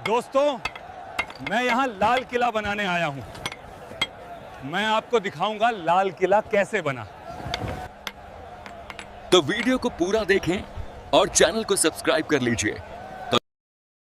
दोस्तों, मैं यहाँ लाल किला बनाने आया हूँ। मैं आपको दिखाऊंगा लाल किला कैसे बना। तो वीडियो को पूरा देखें और चैनल को सब्सक्राइब कर लीजिए।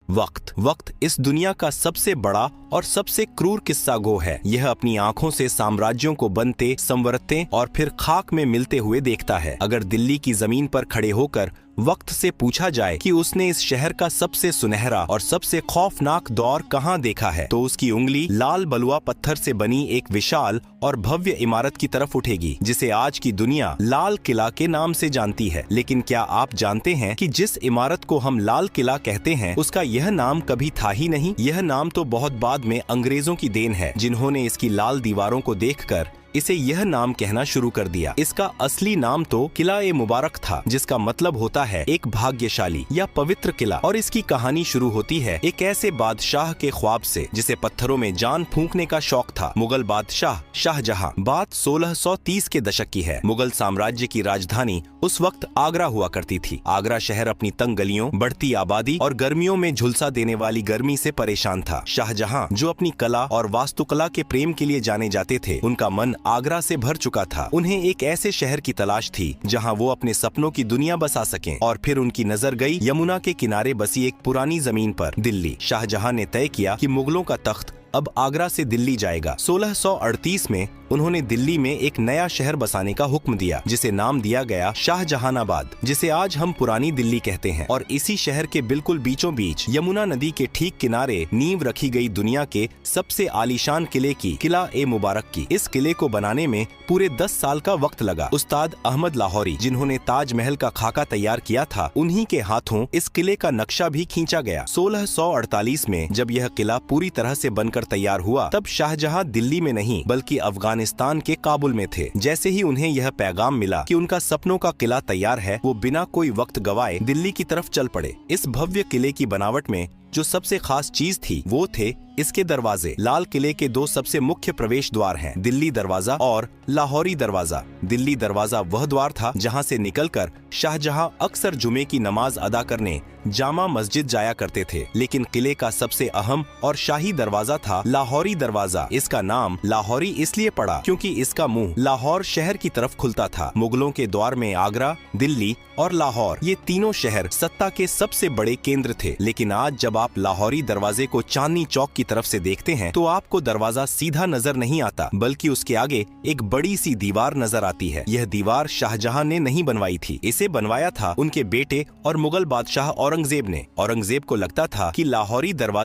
वक्त इस दुनिया का सबसे बड़ा और सबसे क्रूर किस्सा गो है। यह अपनी आंखों से साम्राज्यों को बनते, संवरते और फिर खाक में मिलते हुए देखता है। अगर दिल्ली की जमीन पर खड़े होकर वक्त से पूछा जाए कि उसने इस शहर का सबसे सुनहरा और सबसे खौफनाक दौर कहां देखा है, तो उसकी उंगली लाल बलुआ पत्थर से बनी एक विशाल और भव्य इमारत की तरफ उठेगी, जिसे आज की दुनिया लाल किला के नाम से जानती है। लेकिन क्या आप जानते हैं कि जिस इमारत को हम लाल किला कहते हैं, उसका यह नाम कभी था ही नहीं। यह नाम तो बहुत बाद में अंग्रेजों की देन है, जिन्होंने इसकी लाल दीवारों को देखकर इसे यह नाम कहना शुरू कर दिया। इसका असली नाम तो किला ए मुबारक था, जिसका मतलब होता है एक भाग्यशाली या पवित्र किला। और इसकी कहानी शुरू होती है एक ऐसे बादशाह के ख्वाब से जिसे पत्थरों में जान फूंकने का शौक था। मुगल बादशाह शाहजहां। बात 1630 के दशक की है। मुगल साम्राज्य की राजधानी उस वक्त आगरा हुआ करती थी। आगरा शहर अपनी तंग गलियों, बढ़ती आबादी और गर्मियों में झुलसा देने वाली गर्मी से परेशान था। शाहजहां, जो अपनी कला और वास्तुकला के प्रेम के लिए जाने जाते थे, उनका मन आगरा से भर चुका था। उन्हें एक ऐसे शहर की तलाश थी जहां वो अपने सपनों की दुनिया बसा सकें। और फिर उनकी नजर गई यमुना के किनारे बसी एक पुरानी जमीन पर, दिल्ली। शाहजहां ने तय किया कि मुगलों का तख्त अब आगरा से दिल्ली जाएगा। 1638 में उन्होंने दिल्ली में एक नया शहर बसाने का हुक्म दिया, जिसे नाम दिया गया शाहजहानाबाद, जिसे आज हम पुरानी दिल्ली कहते हैं। और इसी शहर के बिल्कुल बीचों बीच यमुना नदी के ठीक किनारे नींव रखी गई दुनिया के सबसे आलीशान किले की, किला ए मुबारक की। इस किले को बनाने में पूरे 10 साल का वक्त लगा। उस्ताद अहमद लाहौरी, जिन्होंने ताजमहल का खाका तैयार किया था, उन्हीं के हाथों इस किले का नक्शा भी खींचा गया। 1648 में जब यह किला पूरी तरह से बनकर तैयार हुआ, तब शाहजहां दिल्ली में नहीं बल्कि अफगानिस्तान के काबुल में थे। जैसे ही उन्हें यह पैगाम मिला कि उनका सपनों का किला तैयार है, वो बिना कोई वक्त गवाए दिल्ली की तरफ चल पड़े। इस भव्य किले की बनावट में जो सबसे खास चीज थी, वो थे इसके दरवाजे। लाल किले के 2 सबसे मुख्य प्रवेश द्वार हैं, दिल्ली दरवाजा और लाहौरी दरवाजा। दिल्ली दरवाजा वह द्वार था जहां से निकलकर शाहजहां अक्सर जुमे की नमाज अदा करने जामा मस्जिद जाया करते थे। लेकिन किले का सबसे अहम और शाही दरवाजा था लाहौरी दरवाजा। इसका नाम लाहौरी इसलिए पड़ा क्योंकि इसका मुंह लाहौर शहर की तरफ खुलता था। मुगलों के द्वार में आगरा, दिल्ली और लाहौर, ये तीनों शहर सत्ता के सबसे बड़े केंद्र थे। लेकिन आज जब आप लाहौरी दरवाजे को चांदनी चौक की तरफ से देखते हैं, तो आपको दरवाजा सीधा नजर नहीं आता, बल्कि उसके आगे एक बड़ी सी दीवार नजर आती है। यह दीवार शाहजहां ने नहीं बनवाई थी, इसे बनवाया था उनके बेटे और मुगल बादशाह औरंगजेब ने। औरंगजेब को लगता था कि लाहौरी दरवाजा